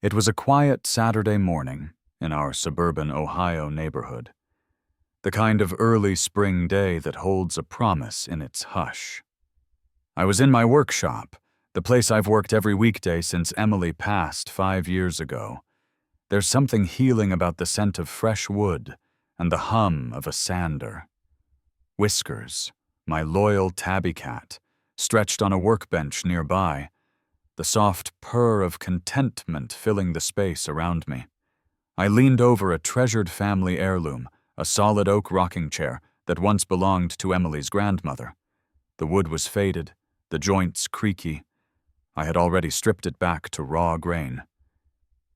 It was a quiet Saturday morning in our suburban Ohio neighborhood, the kind of early spring day that holds a promise in its hush. I was in my workshop, the place I've worked every weekday since Emily passed 5 years ago. There's something healing about the scent of fresh wood and the hum of a sander. Whiskers, my loyal tabby cat, stretched on a workbench nearby, the soft purr of contentment filling the space around me. I leaned over a treasured family heirloom, a solid oak rocking chair that once belonged to Emily's grandmother. The wood was faded, the joints creaky. I had already stripped it back to raw grain.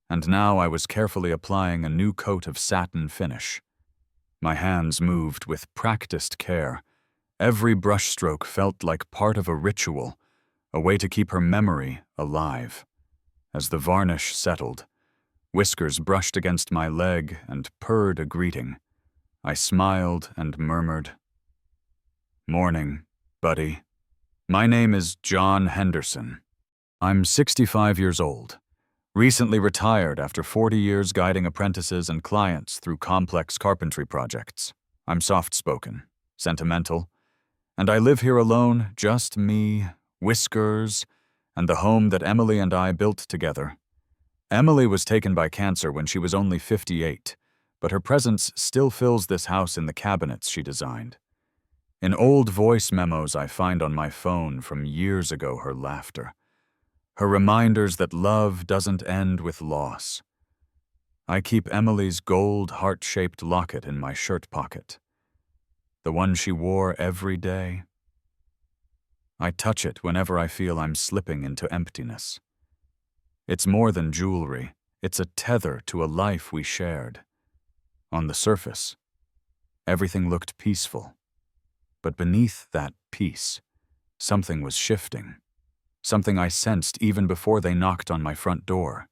And now I was carefully applying a new coat of satin finish. My hands moved with practiced care. Every brushstroke felt like part of a ritual, a way to keep her memory alive. As the varnish settled, Whiskers brushed against my leg and purred a greeting. I smiled and murmured, "Morning, buddy. My name is John Henderson. I'm 65 years old, recently retired after 40 years guiding apprentices and clients through complex carpentry projects. I'm soft-spoken, sentimental, and I live here alone, just me, Whiskers, and the home that Emily and I built together. Emily was taken by cancer when she was only 58, but her presence still fills this house in the cabinets she designed. In old voice memos I find on my phone from years ago, her laughter, her reminders that love doesn't end with loss. I keep Emily's gold heart-shaped locket in my shirt pocket, the one she wore every day. I touch it whenever I feel I'm slipping into emptiness. It's more than jewelry, it's a tether to a life we shared. On the surface, everything looked peaceful, but beneath that peace, something was shifting, something I sensed even before they knocked on my front door.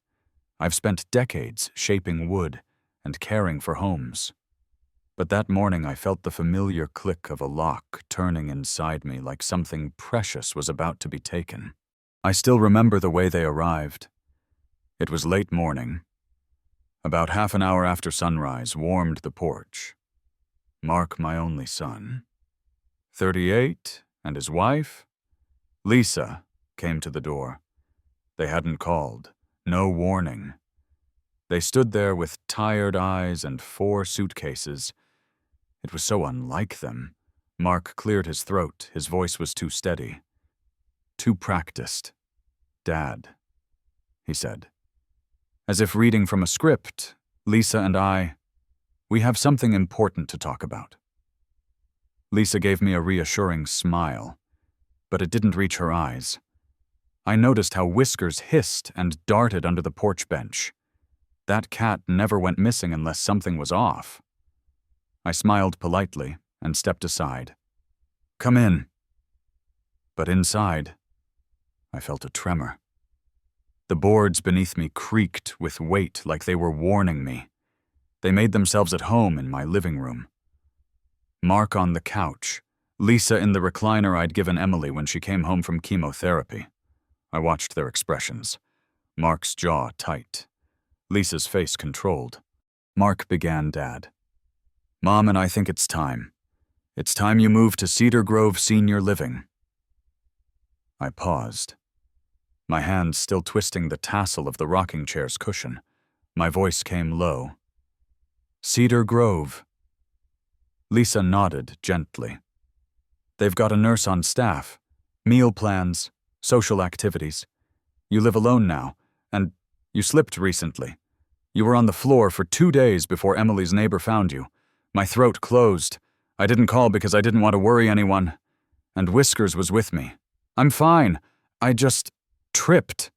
I've spent decades shaping wood and caring for homes. But that morning I felt the familiar click of a lock turning inside me like something precious was about to be taken. I still remember the way they arrived. It was late morning. About half an hour after sunrise warmed the porch. Mark, my only son, 38, and his wife, Lisa, came to the door. They hadn't called, no warning. They stood there with tired eyes and 4 suitcases. It was so unlike them. Mark cleared his throat. His voice was too steady. "Too practiced. Dad," he said. As if reading from a script, Lisa and we have something important to talk about. Lisa gave me a reassuring smile, but it didn't reach her eyes. I noticed how Whiskers hissed and darted under the porch bench. That cat never went missing unless something was off. I smiled politely and stepped aside. "Come in." But inside, I felt a tremor. The boards beneath me creaked with weight like they were warning me. They made themselves at home in my living room. Mark on the couch, Lisa in the recliner I'd given Emily when she came home from chemotherapy. I watched their expressions. Mark's jaw tight, Lisa's face controlled. Mark began, "Dad, Mom and I think it's time. It's time you move to Cedar Grove Senior Living." I paused, my hands still twisting the tassel of the rocking chair's cushion. My voice came low. "Cedar Grove." Lisa nodded gently. "They've got a nurse on staff, meal plans, social activities. You live alone now, and you slipped recently. You were on the floor for 2 days before Emily's neighbor found you. My throat closed. I didn't call because I didn't want to worry anyone. And Whiskers was with me. I'm fine. I just tripped."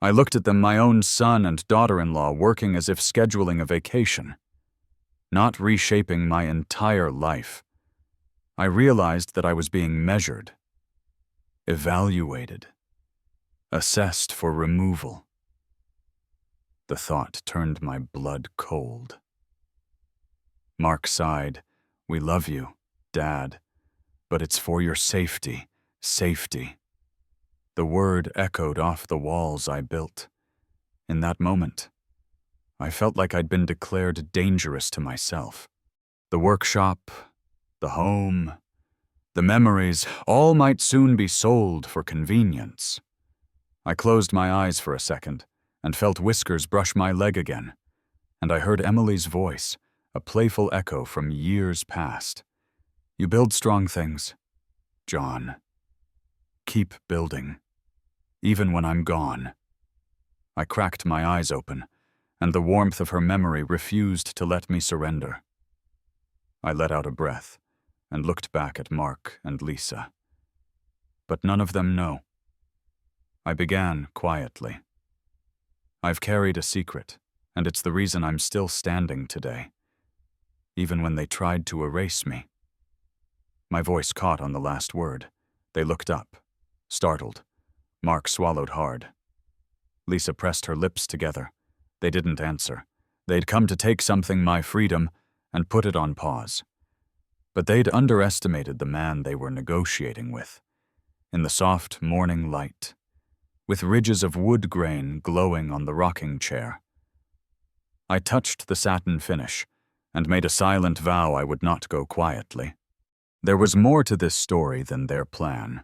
I looked at them, my own son and daughter-in-law working as if scheduling a vacation, not reshaping my entire life. I realized that I was being measured, evaluated, assessed for removal. The thought turned my blood cold. Mark sighed. "We love you, Dad, but it's for your safety, safety." The word echoed off the walls I built. In that moment, I felt like I'd been declared dangerous to myself. The workshop, the home, the memories, all might soon be sold for convenience. I closed my eyes for a second and felt whiskers brush my leg again, and I heard Emily's voice, a playful echo from years past. You build strong things, John. Keep building, even when I'm gone. I cracked my eyes open, and the warmth of her memory refused to let me surrender. I let out a breath and looked back at Mark and Lisa. But none of them know. I began quietly. I've carried a secret, and it's the reason I'm still standing today, even when they tried to erase me. My voice caught on the last word. They looked up, startled. Mark swallowed hard. Lisa pressed her lips together. They didn't answer. They'd come to take something, my freedom, and put it on pause. But they'd underestimated the man they were negotiating with. In the soft morning light, with ridges of wood grain glowing on the rocking chair. I touched the satin finish and made a silent vow I would not go quietly. There was more to this story than their plan,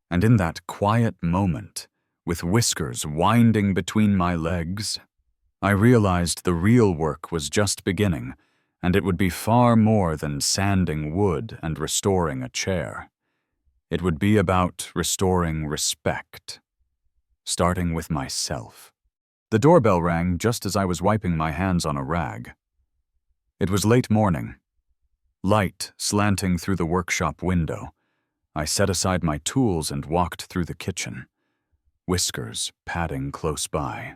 and in that quiet moment, with whiskers winding between my legs, I realized the real work was just beginning, and it would be far more than sanding wood and restoring a chair. It would be about restoring respect, starting with myself. The doorbell rang just as I was wiping my hands on a rag. It was late morning. Light slanting through the workshop window. I set aside my tools and walked through the kitchen, whiskers padding close by.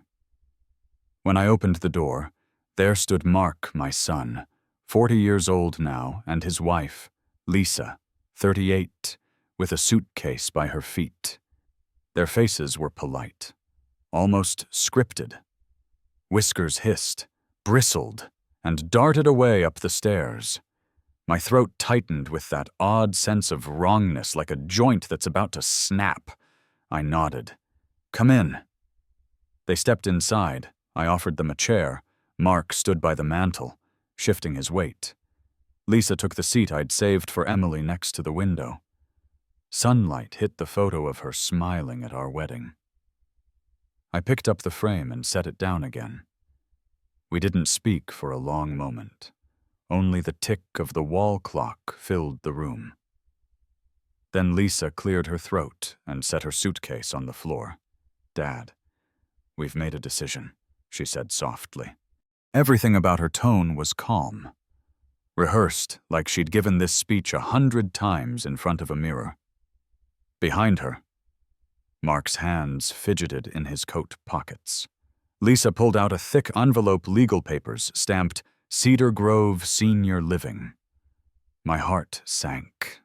When I opened the door, there stood Mark, my son, 40 years old now, and his wife, Lisa, 38, with a suitcase by her feet. Their faces were polite, almost scripted. Whiskers hissed, bristled, and darted away up the stairs. My throat tightened with that odd sense of wrongness, like a joint that's about to snap. I nodded. Come in. They stepped inside. I offered them a chair. Mark stood by the mantel, shifting his weight. Lisa took the seat I'd saved for Emily next to the window. Sunlight hit the photo of her smiling at our wedding. I picked up the frame and set it down again. We didn't speak for a long moment. Only the tick of the wall clock filled the room. Then Lisa cleared her throat and set her suitcase on the floor. Dad, we've made a decision, she said softly. Everything about her tone was calm, rehearsed like she'd given this speech 100 times in front of a mirror. Behind her, Mark's hands fidgeted in his coat pockets. Lisa pulled out a thick envelope, legal papers stamped Cedar Grove Senior Living. My heart sank.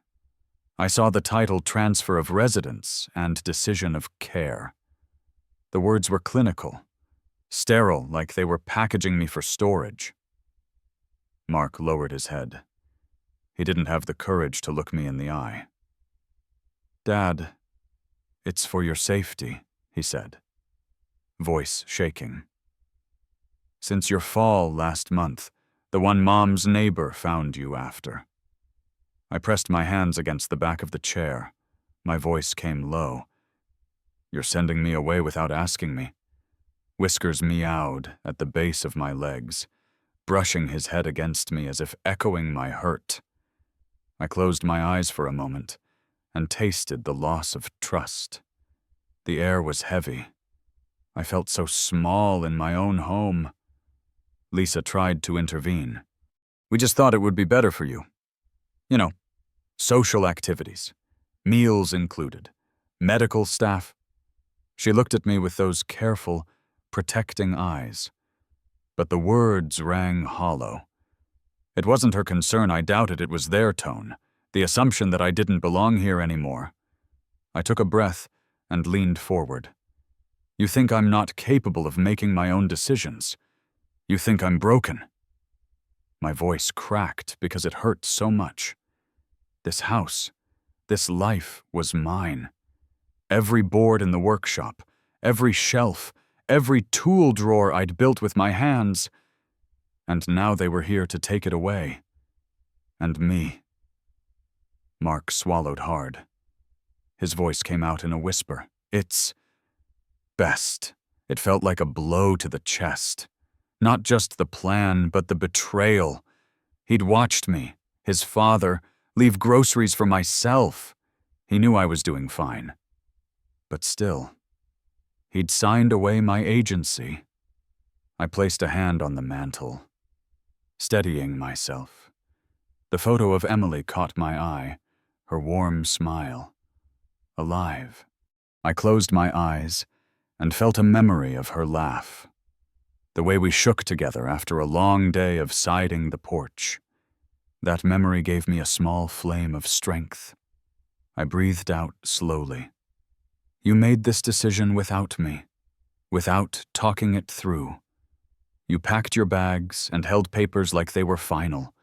I saw the title Transfer of Residence and Decision of Care. The words were clinical, sterile, like they were packaging me for storage. Mark lowered his head. He didn't have the courage to look me in the eye. Dad, it's for your safety, he said, voice shaking. Since your fall last month, the one Mom's neighbor found you after. I pressed my hands against the back of the chair. My voice came low. You're sending me away without asking me. Whiskers meowed at the base of my legs, brushing his head against me as if echoing my hurt. I closed my eyes for a moment and tasted the loss of trust. The air was heavy. I felt so small in my own home. Lisa tried to intervene. We just thought it would be better for you. You know, social activities, meals included, medical staff. She looked at me with those careful, protecting eyes. But the words rang hollow. It wasn't her concern, I doubted it was their tone, the assumption that I didn't belong here anymore. I took a breath and leaned forward. You think I'm not capable of making my own decisions. You think I'm broken. My voice cracked because it hurt so much. This house, this life was mine. Every board in the workshop, every shelf, every tool drawer I'd built with my hands. And now they were here to take it away. And me. Mark swallowed hard. His voice came out in a whisper. It's best. It felt like a blow to the chest. Not just the plan, but the betrayal. He'd watched me, his father, leave groceries for myself. He knew I was doing fine. But still, he'd signed away my agency. I placed a hand on the mantel, steadying myself. The photo of Emily caught my eye, her warm smile. Alive. I closed my eyes and felt a memory of her laugh. The way we shook together after a long day of siding the porch. That memory gave me a small flame of strength. I breathed out slowly. You made this decision without me, without talking it through. You packed your bags and held papers like they were final.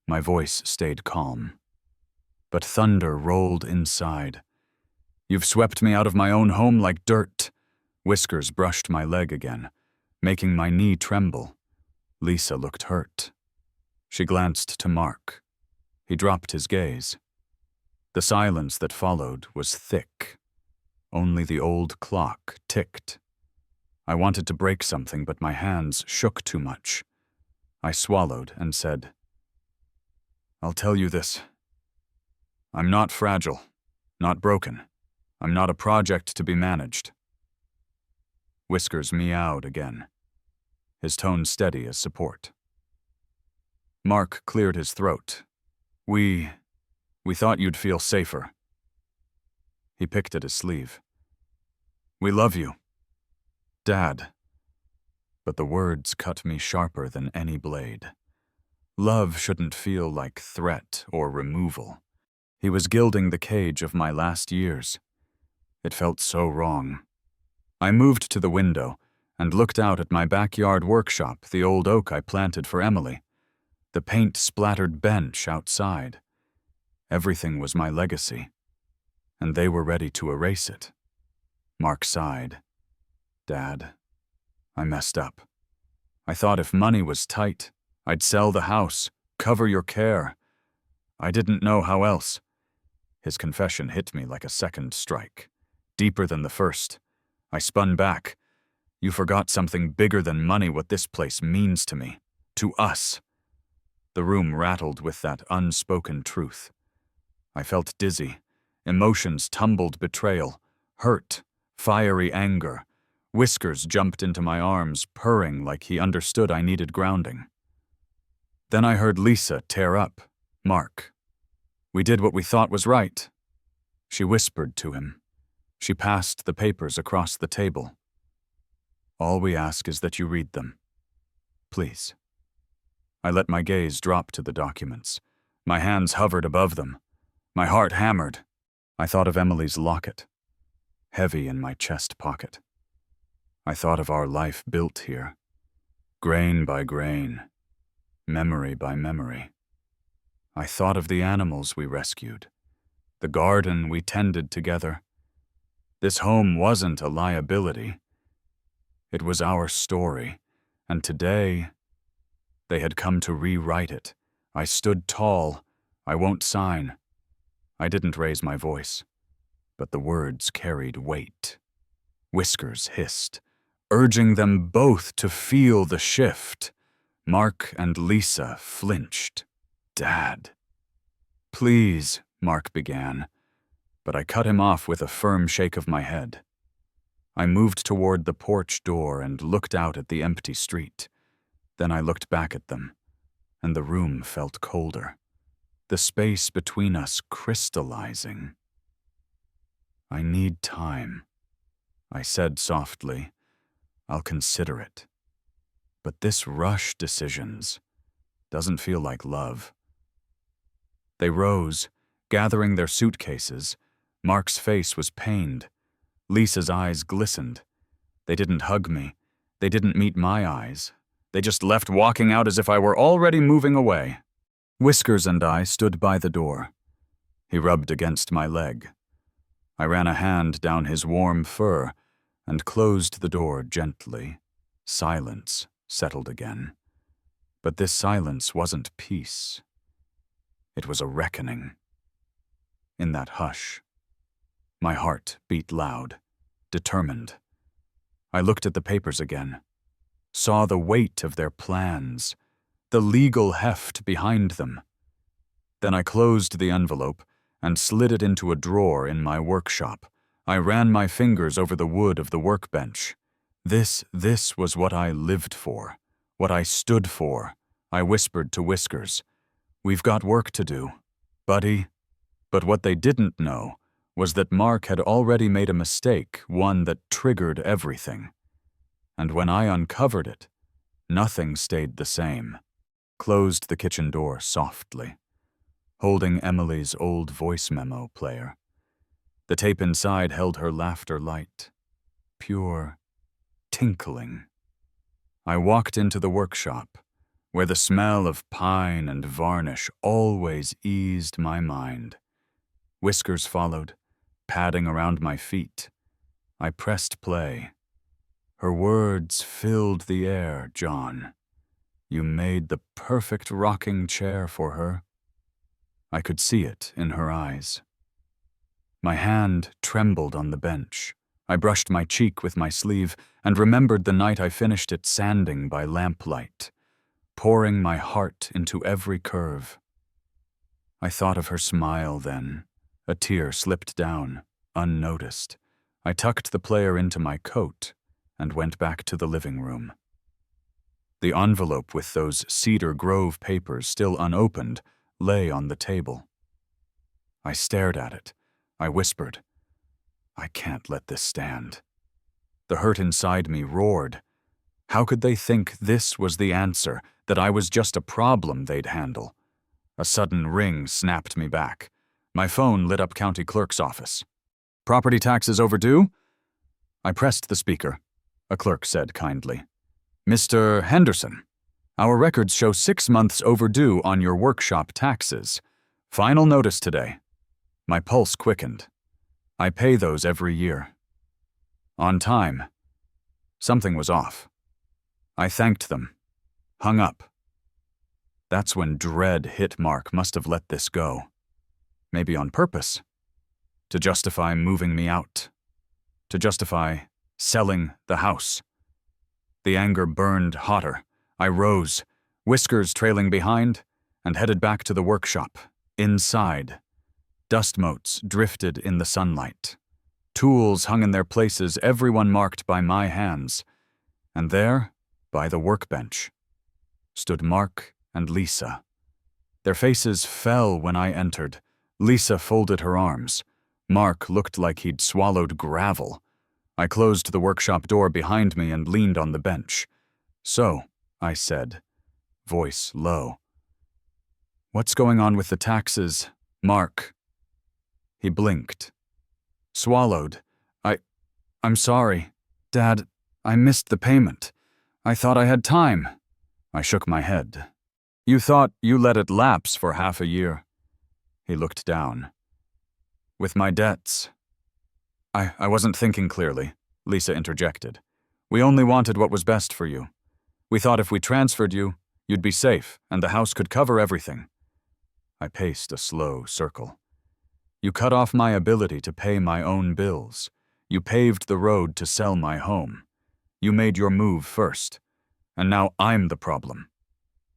My voice stayed calm. But thunder rolled inside. You've swept me out of my own home like dirt. Whiskers brushed my leg again, making my knee tremble. Lisa looked hurt. She glanced to Mark. He dropped his gaze. The silence that followed was thick. Only the old clock ticked. I wanted to break something, but my hands shook too much. I swallowed and said, I'll tell you this. I'm not fragile, not broken. I'm not a project to be managed. Whiskers meowed again, his tone steady as support. Mark cleared his throat. We thought you'd feel safer. He picked at his sleeve. We love you, Dad. But the words cut me sharper than any blade. Love shouldn't feel like threat or removal. He was gilding the cage of my last years. It felt so wrong. I moved to the window and looked out at my backyard workshop, the old oak I planted for Emily. The paint-splattered bench outside. Everything was my legacy, and they were ready to erase it. Mark sighed. Dad, I messed up. I thought if money was tight, I'd sell the house, cover your care. I didn't know how else. His confession hit me like a second strike, deeper than the first. I spun back. You forgot something bigger than money, what this place means to me, to us. The room rattled with that unspoken truth. I felt dizzy. Emotions tumbled betrayal, hurt, fiery anger. Whiskers jumped into my arms, purring like he understood I needed grounding. Then I heard Lisa tear up. Mark. We did what we thought was right. She whispered to him. She passed the papers across the table. All we ask is that you read them. Please. I let my gaze drop to the documents. My hands hovered above them. My heart hammered. I thought of Emily's locket, heavy in my chest pocket. I thought of our life built here, grain by grain, memory by memory. I thought of the animals we rescued, the garden we tended together. This home wasn't a liability. It was our story, and today, they had come to rewrite it. I stood tall. I won't sign. I didn't raise my voice, but the words carried weight. Whiskers hissed, urging them both to feel the shift. Mark and Lisa flinched. Dad. Please, Mark began, but I cut him off with a firm shake of my head. I moved toward the porch door and looked out at the empty street. Then I looked back at them, and the room felt colder. The space between us crystallizing. I need time, I said softly. I'll consider it. But this rush decisions doesn't feel like love. They rose, gathering their suitcases. Mark's face was pained. Lisa's eyes glistened. They didn't hug me. They didn't meet my eyes. They just left, walking out as if I were already moving away. Whiskers and I stood by the door. He rubbed against my leg. I ran a hand down his warm fur. and closed the door gently. Silence settled again. But this silence wasn't peace. It was a reckoning. In that hush, my heart beat loud, determined. I looked at the papers again, saw the weight of their plans, the legal heft behind them. Then I closed the envelope and slid it into a drawer in my workshop. I ran my fingers over the wood of the workbench. This was what I lived for, what I stood for. I whispered to Whiskers, "We've got work to do, buddy." But what they didn't know was that Mark had already made a mistake, one that triggered everything. And when I uncovered it, nothing stayed the same. Closed the kitchen door softly, holding Emily's old voice memo player. The tape inside held her laughter light, pure, tinkling. I walked into the workshop, where the smell of pine and varnish always eased my mind. Whiskers followed, padding around my feet. I pressed play. Her words filled the air, John. You made the perfect rocking chair for her. I could see it in her eyes. My hand trembled on the bench. I brushed my cheek with my sleeve and remembered the night I finished it sanding by lamplight, pouring my heart into every curve. I thought of her smile then. A tear slipped down, unnoticed. I tucked the player into my coat and went back to the living room. The envelope with those Cedar Grove papers still unopened lay on the table. I stared at it. I whispered, "I can't let this stand." The hurt inside me roared. How could they think this was the answer, that I was just a problem they'd handle? A sudden ring snapped me back. My phone lit up county clerk's office. "Property taxes overdue?" I pressed the speaker. A clerk said kindly, "Mr. Henderson, our records show 6 months overdue on your workshop taxes. Final notice today." My pulse quickened. I pay those every year. On time. Something was off. I thanked them. Hung up. That's when dread hit Mark must have let this go. Maybe on purpose. To justify moving me out. To justify selling the house. The anger burned hotter. I rose, Whiskers trailing behind, and headed back to the workshop. Inside, dust motes drifted in the sunlight. Tools hung in their places, everyone marked by my hands. And there, by the workbench, stood Mark and Lisa. Their faces fell when I entered. Lisa folded her arms. Mark looked like he'd swallowed gravel. I closed the workshop door behind me and leaned on the bench. "So," I said, voice low, "what's going on with the taxes, Mark?" He blinked. Swallowed. I'm sorry. Dad, I missed the payment. I thought I had time." I shook my head. "You thought you let it lapse for half a year." He looked down. "With my debts." I wasn't thinking clearly," Lisa interjected. "We only wanted what was best for you. We thought if we transferred you, you'd be safe and the house could cover everything." I paced a slow circle. "You cut off my ability to pay my own bills. You paved the road to sell my home. You made your move first. And now I'm the problem."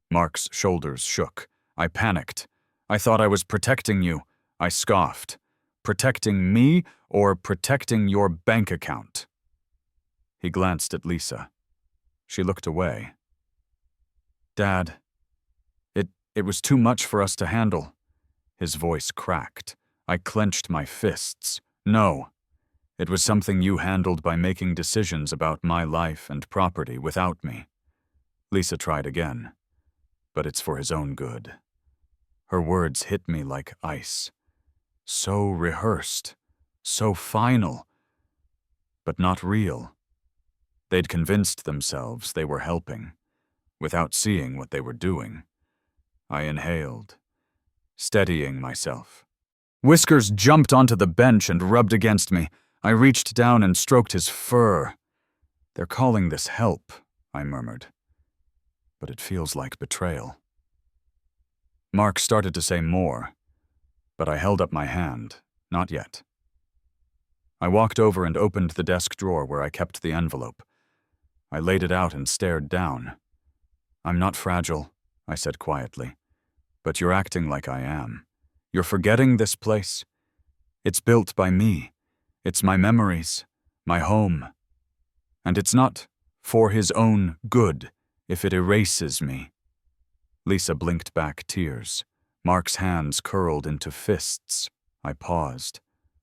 Mark's shoulders shook. I panicked. "I thought I was protecting you." I scoffed. "Protecting me or protecting your bank account?" He glanced at Lisa. She looked away. "Dad, it was too much for us to handle." His voice cracked. I clenched my fists. "No. It was something you handled by making decisions about my life and property without me." Lisa tried again. "But it's for his own good." Her words hit me like ice. So rehearsed, so final, but not real. They'd convinced themselves they were helping, without seeing what they were doing. I inhaled, steadying myself. Whiskers jumped onto the bench and rubbed against me. I reached down and stroked his fur. "They're calling this help," I murmured. "But it feels like betrayal." Mark started to say more, but I held up my hand. Not yet. I walked over and opened the desk drawer where I kept the envelope. I laid it out and stared down. "I'm not fragile," I said quietly, "but you're acting like I am. You're forgetting this place. It's built by me. It's my memories, my home. And it's not for his own good if it erases me." Lisa blinked back tears. Mark's hands curled into fists. I paused.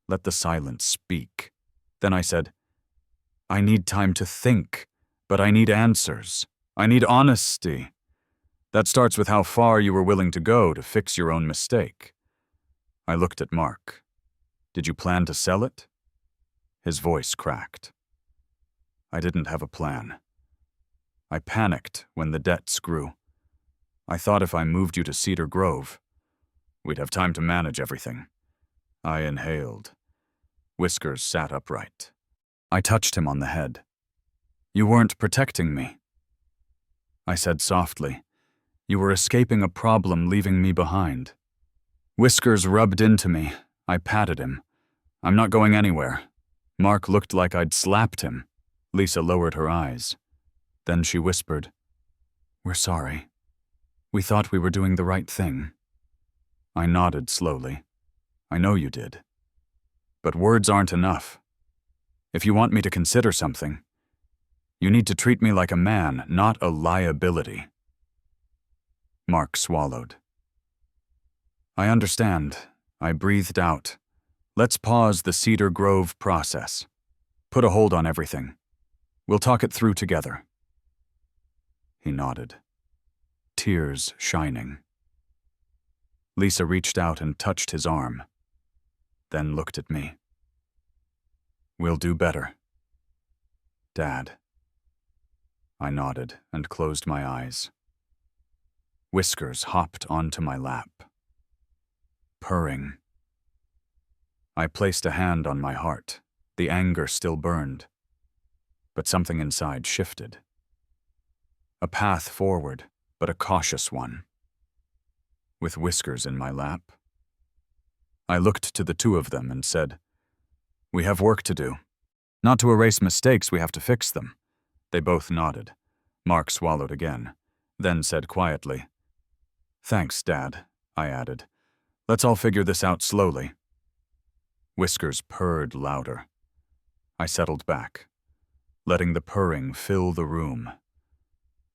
Let the silence speak. Then I said, "I need time to think, but I need answers. I need honesty. That starts with how far you were willing to go to fix your own mistake." I looked at Mark. "Did you plan to sell it?" His voice cracked. "I didn't have a plan. I panicked when the debts grew. I thought if I moved you to Cedar Grove, we'd have time to manage everything." I inhaled. Whiskers sat upright. I touched him on the head. "You weren't protecting me." I said softly, "You were escaping a problem, leaving me behind." Whiskers rubbed into me. I patted him. "I'm not going anywhere." Mark looked like I'd slapped him. Lisa lowered her eyes. Then she whispered, "We're sorry. We thought we were doing the right thing." I nodded slowly. "I know you did. But words aren't enough. If you want me to consider something, you need to treat me like a man, not a liability." Mark swallowed. "I understand." I breathed out. "Let's pause the Cedar Grove process. Put a hold on everything. We'll talk it through together." He nodded, tears shining. Lisa reached out and touched his arm, then looked at me. "We'll do better, Dad." I nodded and closed my eyes. Whiskers hopped onto my lap, purring. I placed a hand on my heart. The anger still burned, but something inside shifted. A path forward, but a cautious one. With Whiskers in my lap, I looked to the two of them and said, "We have work to do. Not to erase mistakes, we have to fix them." They both nodded. Mark swallowed again, then said quietly, "Thanks, Dad," I added. "Let's all figure this out slowly." Whiskers purred louder. I settled back, letting the purring fill the room.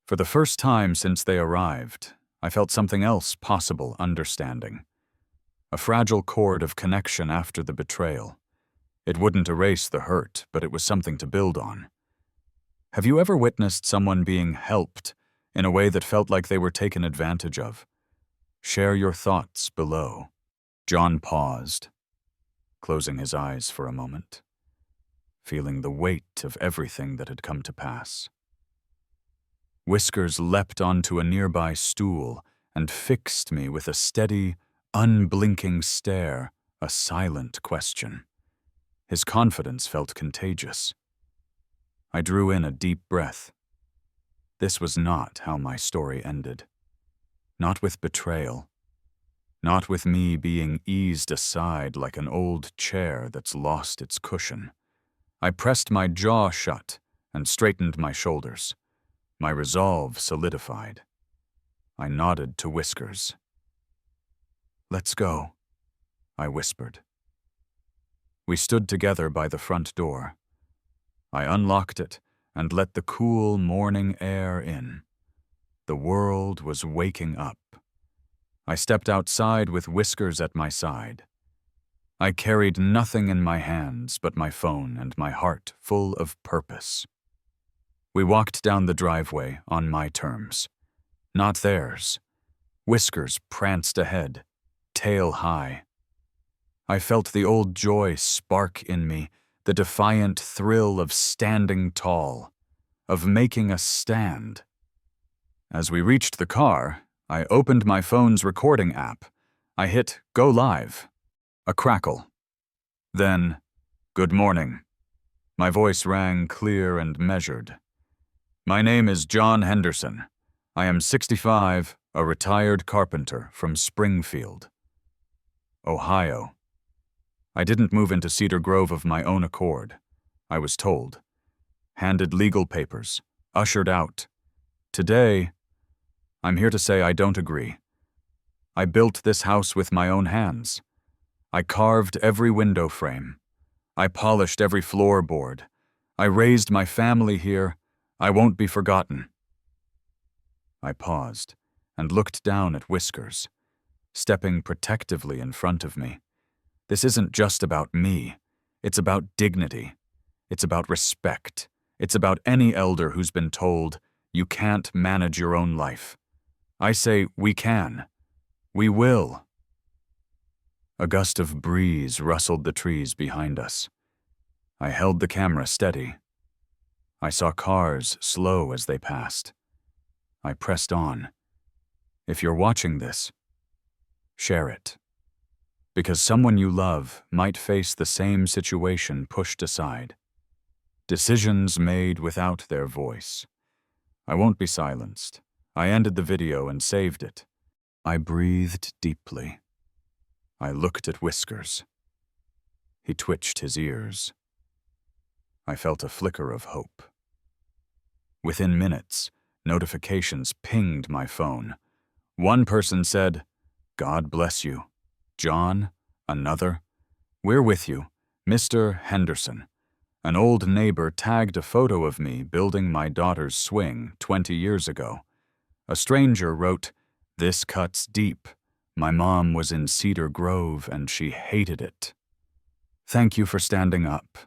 For the first time since they arrived, I felt something else possible understanding. A fragile cord of connection after the betrayal. It wouldn't erase the hurt, but it was something to build on. Have you ever witnessed someone being helped in a way that felt like they were taken advantage of? Share your thoughts below. John paused, closing his eyes for a moment, feeling the weight of everything that had come to pass. Whiskers leapt onto a nearby stool and fixed me with a steady, unblinking stare, a silent question. His confidence felt contagious. I drew in a deep breath. This was not how my story ended. Not with betrayal. Not with me being eased aside like an old chair that's lost its cushion. I pressed my jaw shut and straightened my shoulders. My resolve solidified. I nodded to Whiskers. "Let's go," I whispered. We stood together by the front door. I unlocked it and let the cool morning air in. The world was waking up. I stepped outside with Whiskers at my side. I carried nothing in my hands but my phone and my heart full of purpose. We walked down the driveway on my terms, not theirs. Whiskers pranced ahead, tail high. I felt the old joy spark in me, the defiant thrill of standing tall, of making a stand. As we reached the car, I opened my phone's recording app. I hit Go Live. A crackle. Then, Good morning. My voice rang clear and measured. My name is John Henderson. I am 65, a retired carpenter from Springfield, Ohio. I didn't move into Cedar Grove of my own accord. I was told. Handed legal papers. Ushered out. Today, I'm here to say I don't agree. I built this house with my own hands. I carved every window frame. I polished every floorboard. I raised my family here. I won't be forgotten. I paused and looked down at Whiskers, stepping protectively in front of me. This isn't just about me. It's about dignity. It's about respect. It's about any elder who's been told, you can't manage your own life. I say, we can. We will. A gust of breeze rustled the trees behind us. I held the camera steady. I saw cars slow as they passed. I pressed on. If you're watching this, share it. Because someone you love might face the same situation pushed aside. Decisions made without their voice. I won't be silenced. I ended the video and saved it. I breathed deeply. I looked at Whiskers. He twitched his ears. I felt a flicker of hope. Within minutes, notifications pinged my phone. One person said, "God bless you." John, another, "We're with you, Mr. Henderson." An old neighbor tagged a photo of me building my daughter's swing 20 years ago. A stranger wrote, "This cuts deep. My mom was in Cedar Grove and she hated it." Thank you for standing up.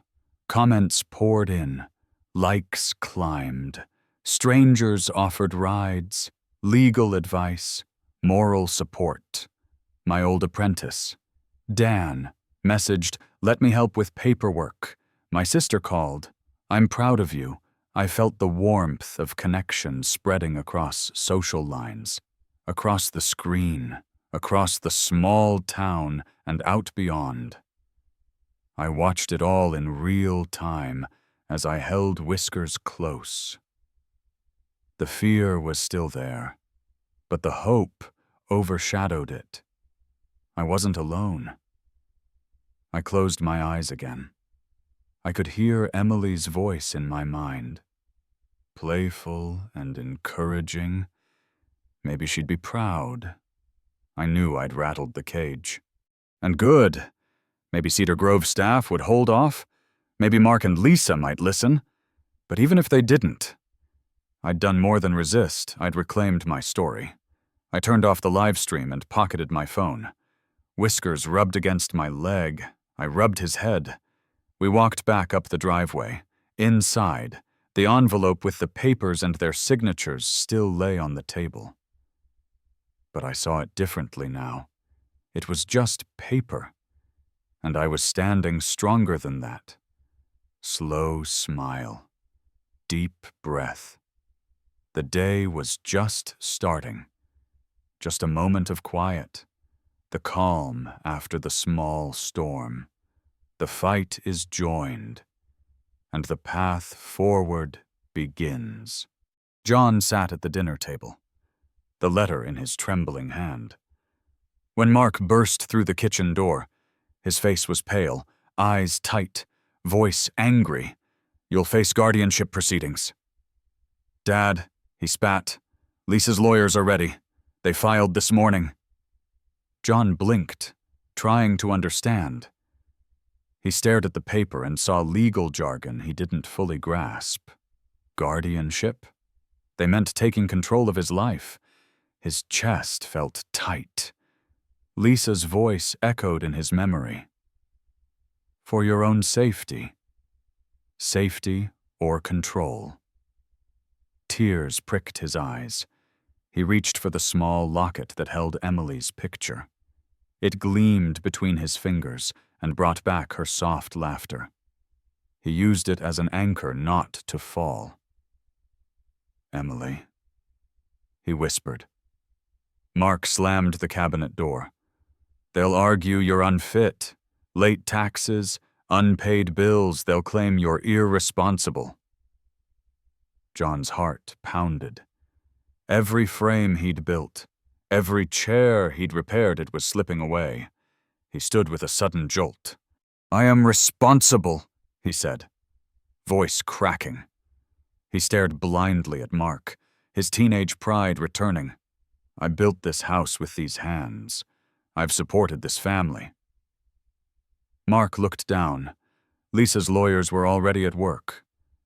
Comments poured in. Likes climbed. Strangers offered rides, legal advice, moral support. My old apprentice, Dan, messaged, "Let me help with paperwork." My sister called, "I'm proud of you." I felt the warmth of connection spreading across social lines, across the screen, across the small town and out beyond. I watched it all in real time as I held Whiskers close. The fear was still there, but the hope overshadowed it. I wasn't alone. I closed my eyes again. I could hear Emily's voice in my mind. Playful and encouraging. Maybe she'd be proud. I knew I'd rattled the cage. And good. Maybe Cedar Grove staff would hold off. Maybe Mark and Lisa might listen. But even if they didn't, I'd done more than resist. I'd reclaimed my story. I turned off the live stream and pocketed my phone. Whiskers rubbed against my leg. I rubbed his head. We walked back up the driveway. Inside, the envelope with the papers and their signatures still lay on the table. But I saw it differently now. It was just paper. And I was standing stronger than that. Slow smile. Deep breath. The day was just starting. Just a moment of quiet. The calm after the small storm. The fight is joined, and the path forward begins. John sat at the dinner table, the letter in his trembling hand. When Mark burst through the kitchen door, his face was pale, eyes tight, voice angry. "You'll face guardianship proceedings." "Dad," he spat, "Lisa's lawyers are ready. They filed this morning." John blinked, trying to understand. He stared at the paper and saw legal jargon he didn't fully grasp. Guardianship? They meant taking control of his life. His chest felt tight. Lisa's voice echoed in his memory. "For your own safety. Safety or control." Tears pricked his eyes. He reached for the small locket that held Emily's picture. It gleamed between his fingers and brought back her soft laughter. He used it as an anchor not to fall. "Emily," he whispered. Mark slammed the cabinet door. "They'll argue you're unfit. Late taxes, Unpaid bills, they'll claim you're irresponsible. John's heart pounded. Every frame he'd built, every chair he'd repaired, it was slipping away. He stood with a sudden jolt. "I am responsible," he said, voice cracking. He stared blindly at Mark, his teenage pride returning. "I built this house with these hands. I've supported this family." Mark looked down. Lisa's lawyers were already at work.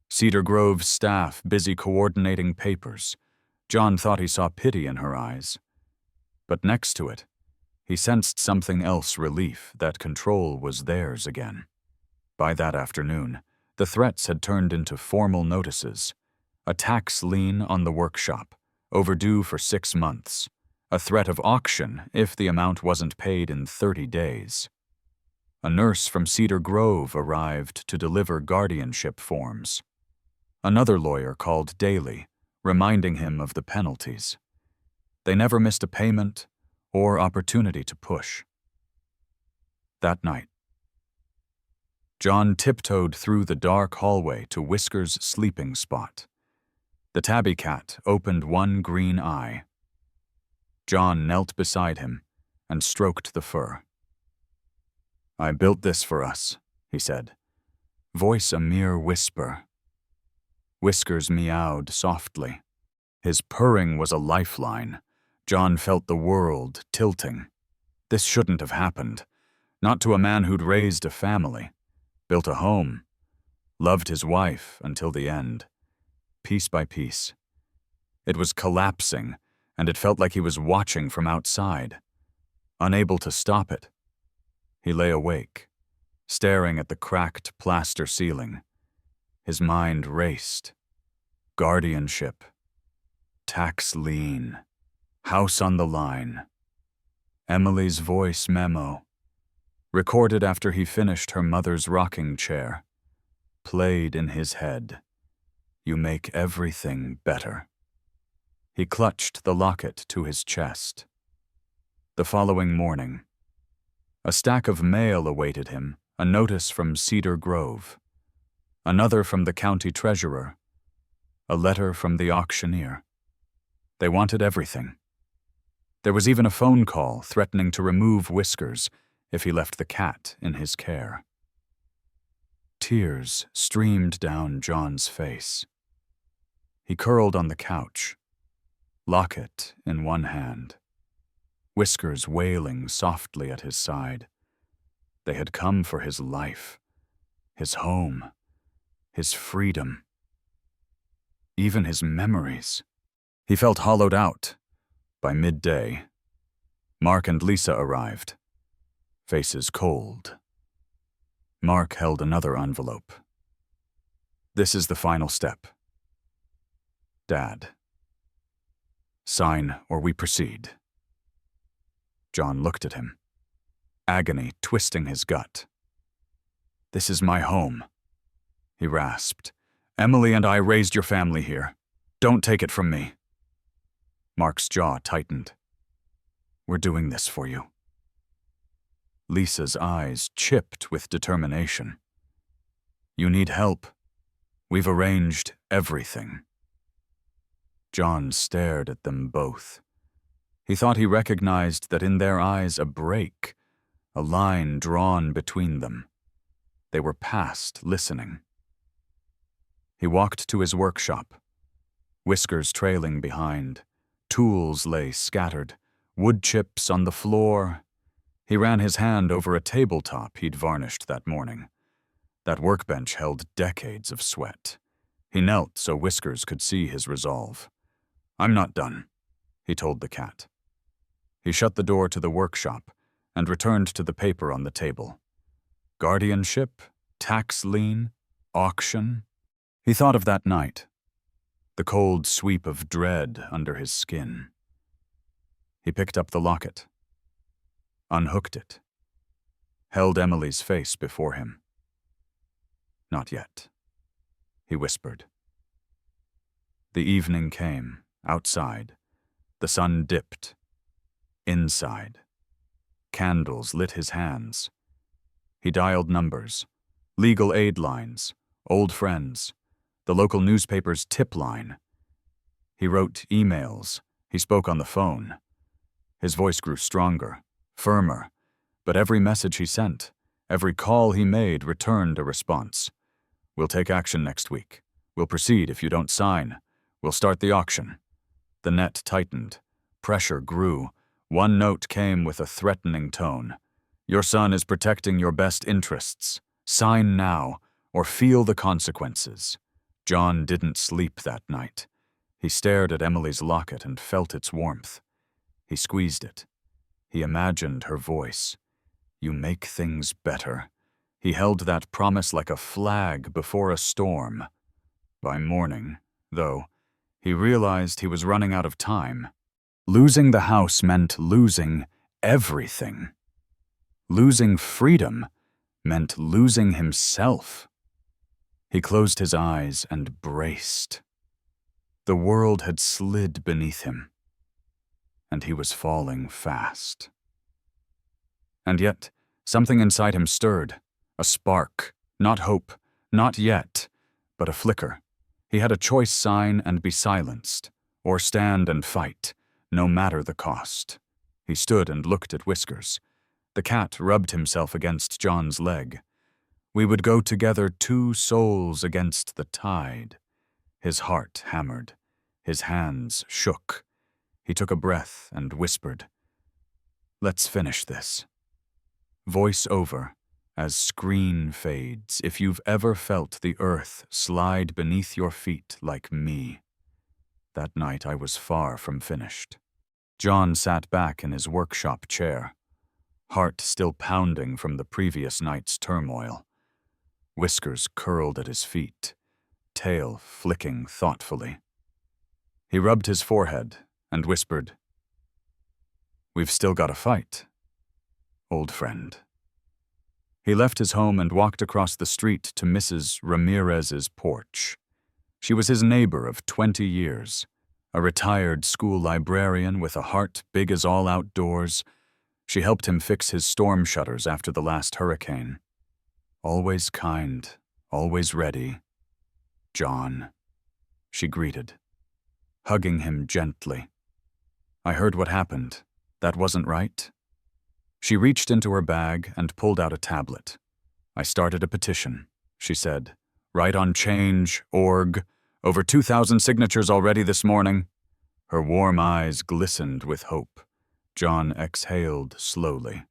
Cedar Grove's staff busy coordinating papers. John thought he saw pity in her eyes. But next to it, he sensed something else, relief that control was theirs again. By that afternoon, the threats had turned into formal notices. A tax lien on the workshop, overdue for 6 months. A threat of auction if the amount wasn't paid in 30 days. A nurse from Cedar Grove arrived to deliver guardianship forms. Another lawyer called daily, reminding him of the penalties. They never missed a payment or opportunity to push. That night, John tiptoed through the dark hallway to Whisker's sleeping spot. The tabby cat opened one green eye. John knelt beside him and stroked the fur. "I built this for us," he said, voice a mere whisper. Whiskers meowed softly. His purring was a lifeline. John felt the world tilting. This shouldn't have happened. Not to a man who'd raised a family, built a home, loved his wife until the end, piece by piece. It was collapsing, and it felt like he was watching from outside, unable to stop it. He lay awake, staring at the cracked plaster ceiling. His mind raced. Guardianship, tax lien, house on the line. Emily's voice memo, recorded after he finished her mother's rocking chair, played in his head. "You make everything better." He clutched the locket to his chest. The following morning, a stack of mail awaited him, a notice from Cedar Grove, another from the county treasurer, a letter from the auctioneer. They wanted everything. There was even a phone call threatening to remove Whiskers if he left the cat in his care. Tears streamed down John's face. He curled on the couch, locket in one hand, Whiskers wailing softly at his side. They had come for his life, his home, his freedom, even his memories. He felt hollowed out. By midday, Mark and Lisa arrived, faces cold. Mark held another envelope. "This is the final step. Dad. Sign or we proceed." John looked at him, agony twisting his gut. "This is my home," he rasped. "Emily and I raised your family here. Don't take it from me." Mark's jaw tightened. "We're doing this for you." Lisa's eyes chipped with determination. "You need help. We've arranged everything." John stared at them both. He thought he recognized that in their eyes a break, a line drawn between them. They were past listening. He walked to his workshop, Whiskers trailing behind. Tools lay scattered, wood chips on the floor. He ran his hand over a tabletop he'd varnished that morning. That workbench held decades of sweat. He knelt so Whiskers could see his resolve. "I'm not done," he told the cat. He shut the door to the workshop and returned to the paper on the table. Guardianship, tax lien, auction. He thought of that night, the cold sweep of dread under his skin. He picked up the locket, unhooked it, held Emily's face before him. "Not yet," he whispered. The evening came, outside. The sun dipped. Inside, candles lit his hands. He dialed numbers, legal aid lines, old friends, the local newspaper's tip line. He wrote emails. He spoke on the phone. His voice grew stronger, firmer, but every message he sent, every call he made returned a response. We'll take action next week. We'll proceed if you don't sign. We'll start the auction. The net tightened. Pressure grew. One note came with a threatening tone. Your son is protecting your best interests. Sign now, or feel the consequences. John didn't sleep that night. He stared at Emily's locket and felt its warmth. He squeezed it. He imagined her voice. You make things better. He held that promise like a flag before a storm. By morning, though, he realized he was running out of time. Losing the house meant losing everything. Losing freedom meant losing himself. He closed his eyes and braced. The world had slid beneath him, and he was falling fast. And yet, something inside him stirred, a spark, not hope, not yet, but a flicker. He had a choice: sign and be silenced, or stand and fight, no matter the cost. He stood and looked at Whiskers. The cat rubbed himself against John's leg. We would go together, two souls against the tide. His heart hammered. His hands shook. He took a breath and whispered, "Let's finish this." Voice over, as screen fades, if you've ever felt the earth slide beneath your feet like me. That night I was far from finished. John sat back in his workshop chair, heart still pounding from the previous night's turmoil. Whiskers curled at his feet, tail flicking thoughtfully. He rubbed his forehead and whispered, "We've still got a fight, old friend." He left his home and walked across the street to Mrs. Ramirez's porch. She was his neighbor of 20 years, a retired school librarian with a heart big as all outdoors. She helped him fix his storm shutters after the last hurricane. Always kind, always ready. "John," she greeted, hugging him gently. "I heard what happened. That wasn't right?" She reached into her bag and pulled out a tablet. "I started a petition," she said. "Right on change.org. Over 2,000 signatures already this morning." Her warm eyes glistened with hope. John exhaled slowly.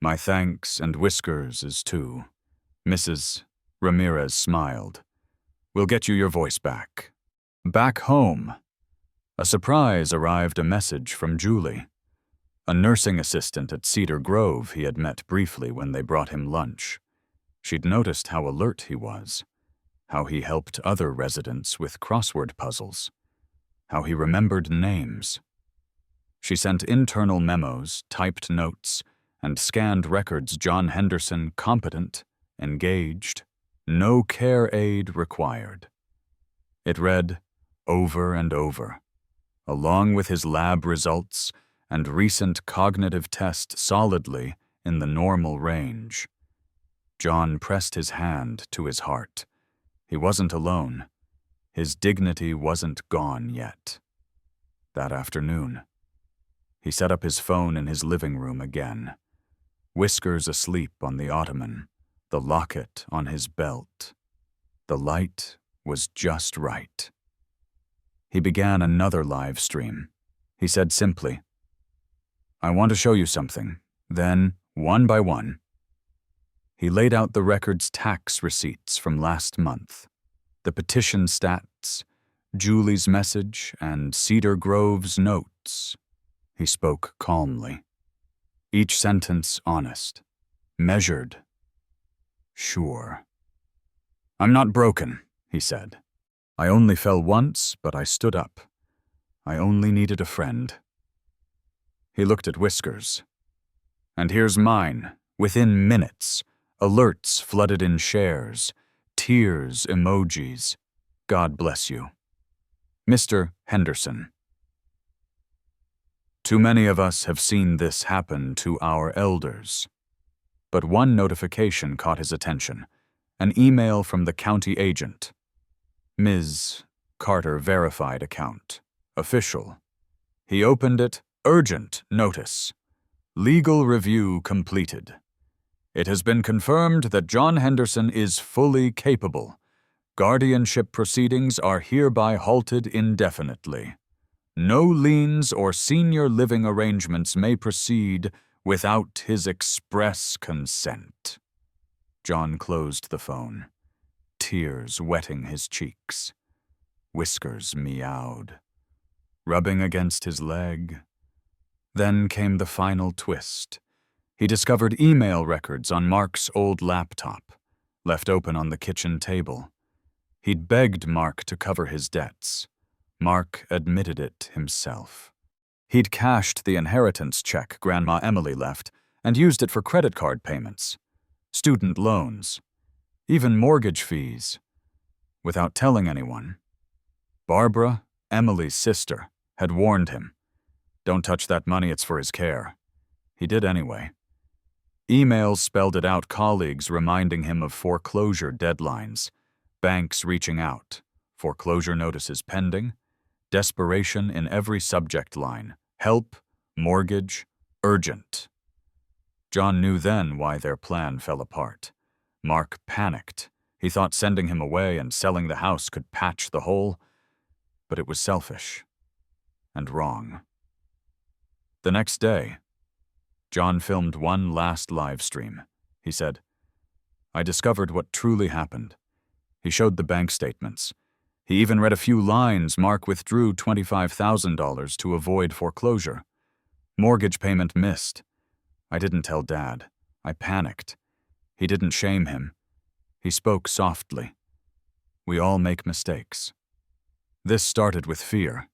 "My thanks and Whiskers' too." Mrs. Ramirez smiled. "We'll get you your voice back." Back home, a surprise arrived, a message from Julie. A nursing assistant at Cedar Grove he had met briefly when they brought him lunch. She'd noticed how alert he was, how he helped other residents with crossword puzzles, how he remembered names. She sent internal memos, typed notes, and scanned records. John Henderson, competent, engaged, no care aid required. It read over and over, along with his lab results and recent cognitive test, solidly in the normal range. John pressed his hand to his heart. He wasn't alone. His dignity wasn't gone yet. That afternoon, he set up his phone in his living room again. Whiskers asleep on the ottoman, the locket on his belt. The light was just right. He began another live stream. He said simply, "I want to show you something." Then, one by one, he laid out the record's tax receipts from last month, the petition stats, Julie's message, and Cedar Grove's notes. He spoke calmly, each sentence honest, measured, sure. "I'm not broken," he said. "I only fell once, but I stood up. I only needed a friend." He looked at Whiskers. "And here's mine, within minutes. Alerts flooded in shares, tears emojis. God bless you. Mr. Henderson." Too many of us have seen this happen to our elders. But one notification caught his attention. An email from the county agent. Ms. Carter verified account. Official. He opened it. Urgent notice. Legal review completed. It has been confirmed that John Henderson is fully capable. Guardianship proceedings are hereby halted indefinitely. No liens or senior living arrangements may proceed without his express consent. John closed the phone, tears wetting his cheeks. Whiskers meowed, rubbing against his leg. Then came the final twist. He discovered email records on Mark's old laptop, left open on the kitchen table. He'd begged Mark to cover his debts. Mark admitted it himself. He'd cashed the inheritance check Grandma Emily left and used it for credit card payments, student loans, even mortgage fees, without telling anyone. Barbara, Emily's sister, had warned him. Don't touch that money, it's for his care. He did anyway. Emails spelled it out, colleagues reminding him of foreclosure deadlines, banks reaching out, foreclosure notices pending, desperation in every subject line, help, mortgage, urgent. John knew then why their plan fell apart. Mark panicked. He thought sending him away and selling the house could patch the hole, but it was selfish and wrong. The next day, John filmed one last live stream. He said, "I discovered what truly happened." He showed the bank statements. He even read a few lines. Mark withdrew $25,000 to avoid foreclosure. Mortgage payment missed. I didn't tell Dad. I panicked. He didn't shame him. He spoke softly. We all make mistakes. This started with fear.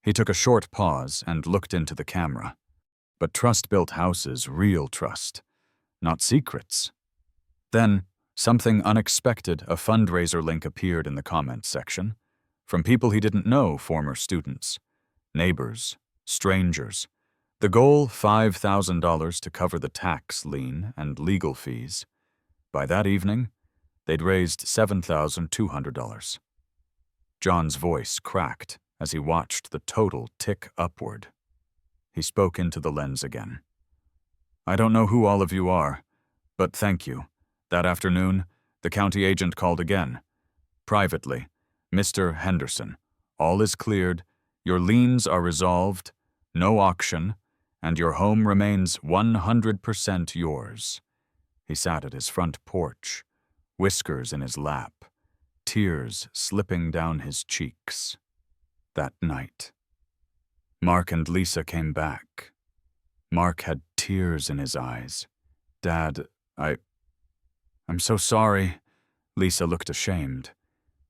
He took a short pause and looked into the camera. But trust built houses, real trust, not secrets. Then, something unexpected, a fundraiser link appeared in the comments section. From people he didn't know, former students, neighbors, strangers. The goal, $5,000 to cover the tax lien and legal fees. By that evening, they'd raised $7,200. John's voice cracked as he watched the total tick upward. He spoke into the lens again. I don't know who all of you are, but thank you. That afternoon, the county agent called again. Privately, Mr. Henderson, all is cleared, your liens are resolved, no auction, and your home remains 100% yours. He sat at his front porch, whiskers in his lap, tears slipping down his cheeks. That night, Mark and Lisa came back. Mark had tears in his eyes. Dad, I'm so sorry. Lisa looked ashamed.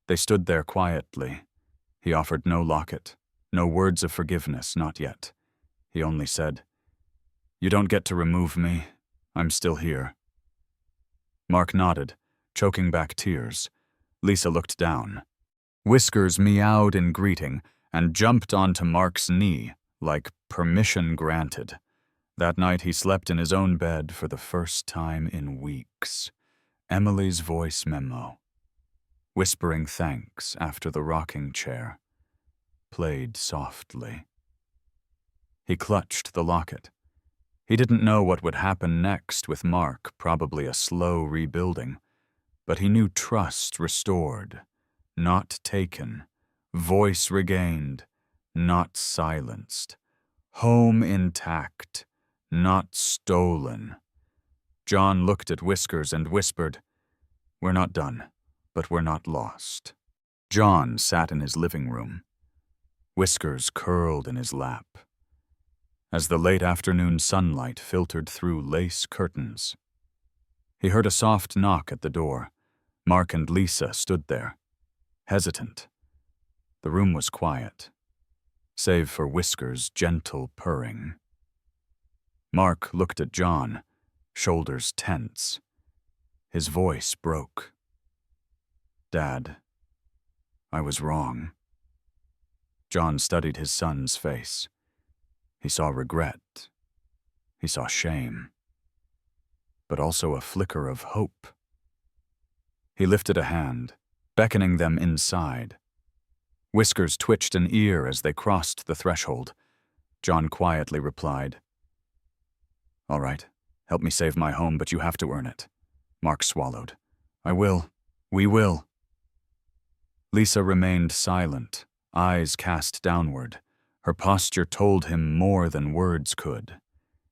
They stood there quietly. He offered no locket, no words of forgiveness, not yet. He only said, You don't get to remove me. I'm still here. Mark nodded, choking back tears. Lisa looked down. Whiskers meowed in greeting and jumped onto Mark's knee like permission granted. That night he slept in his own bed for the first time in weeks. Emily's voice memo, whispering thanks after the rocking chair, played softly. He clutched the locket. He didn't know what would happen next with Mark, probably a slow rebuilding, but he knew trust restored, not taken, voice regained, not silenced, home intact, not stolen. John looked at Whiskers and whispered, We're not done, but we're not lost. John sat in his living room. Whiskers curled in his lap. As the late afternoon sunlight filtered through lace curtains, he heard a soft knock at the door. Mark and Lisa stood there, hesitant. The room was quiet, save for Whiskers' gentle purring. Mark looked at John, shoulders tense. His voice broke. Dad, I was wrong. John studied his son's face. He saw regret. He saw shame. But also a flicker of hope. He lifted a hand, beckoning them inside. Whiskers twitched an ear as they crossed the threshold. John quietly replied, "All right, help me save my home, but you have to earn it." Mark swallowed. "I will. We will." Lisa remained silent, eyes cast downward. Her posture told him more than words could.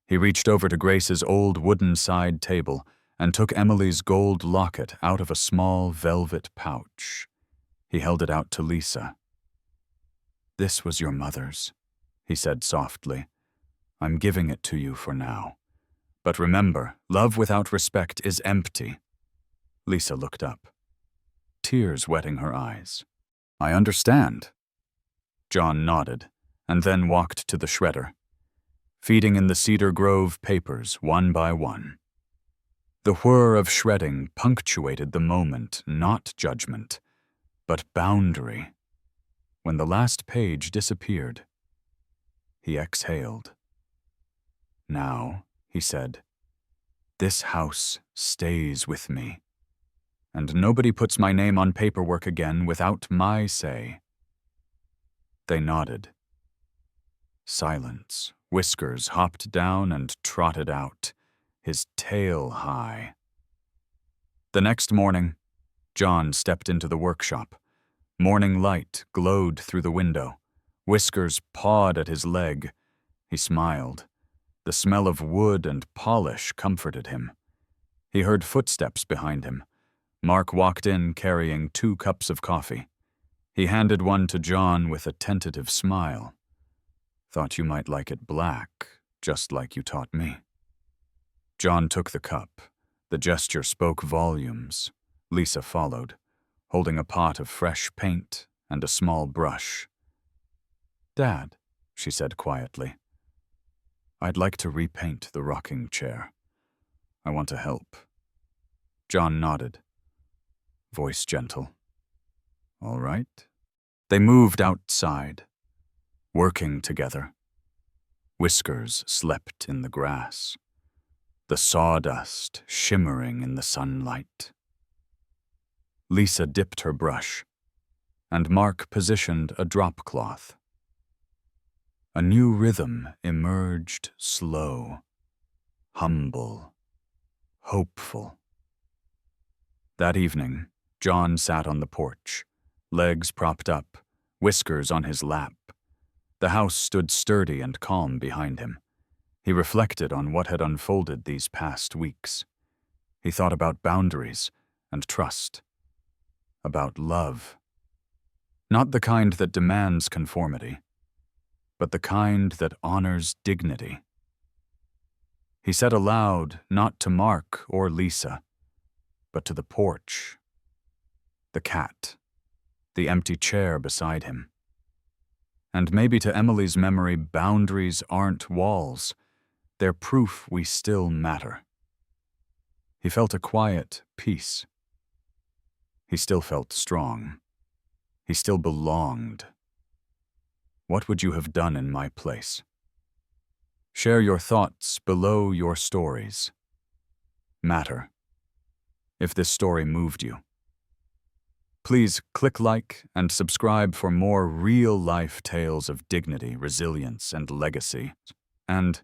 He reached over to Grace's old wooden side table and took Emily's gold locket out of a small velvet pouch. He held it out to Lisa. "This was your mother's," he said softly. "I'm giving it to you for now. But remember, love without respect is empty." Lisa looked up, tears wetting her eyes. "I understand." John nodded, and then walked to the shredder, feeding in the Cedar Grove papers one by one. The whir of shredding punctuated the moment, not judgment, but boundary. When the last page disappeared, he exhaled. "Now," he said, "this house stays with me, and nobody puts my name on paperwork again without my say." They nodded. Silence. Whiskers hopped down and trotted out, his tail high. The next morning, John stepped into the workshop. Morning light glowed through the window. Whiskers pawed at his leg. He smiled. The smell of wood and polish comforted him. He heard footsteps behind him. Mark walked in carrying 2 cups of coffee. He handed one to John with a tentative smile. "Thought you might like it black, just like you taught me." John took the cup. The gesture spoke volumes. Lisa followed, holding a pot of fresh paint and a small brush. "Dad," she said quietly, "I'd like to repaint the rocking chair. I want to help." John nodded, voice gentle. "All right." They moved outside, working together. Whiskers slept in the grass, the sawdust shimmering in the sunlight. Lisa dipped her brush, and Mark positioned a drop cloth. A new rhythm emerged, slow, humble, hopeful. That evening, John sat on the porch, legs propped up, Whiskers on his lap. The house stood sturdy and calm behind him. He reflected on what had unfolded these past weeks. He thought about boundaries and trust, about love. Not the kind that demands conformity, but the kind that honors dignity. He said aloud, not to Mark or Lisa, but to the porch, the cat, the empty chair beside him. And maybe to Emily's memory, boundaries aren't walls. They're proof we still matter. He felt a quiet peace. He still felt strong. He still belonged. What would you have done in my place? Share your thoughts below your stories. Matter. If this story moved you. Please click like and subscribe for more real-life tales of dignity, resilience, and legacy. And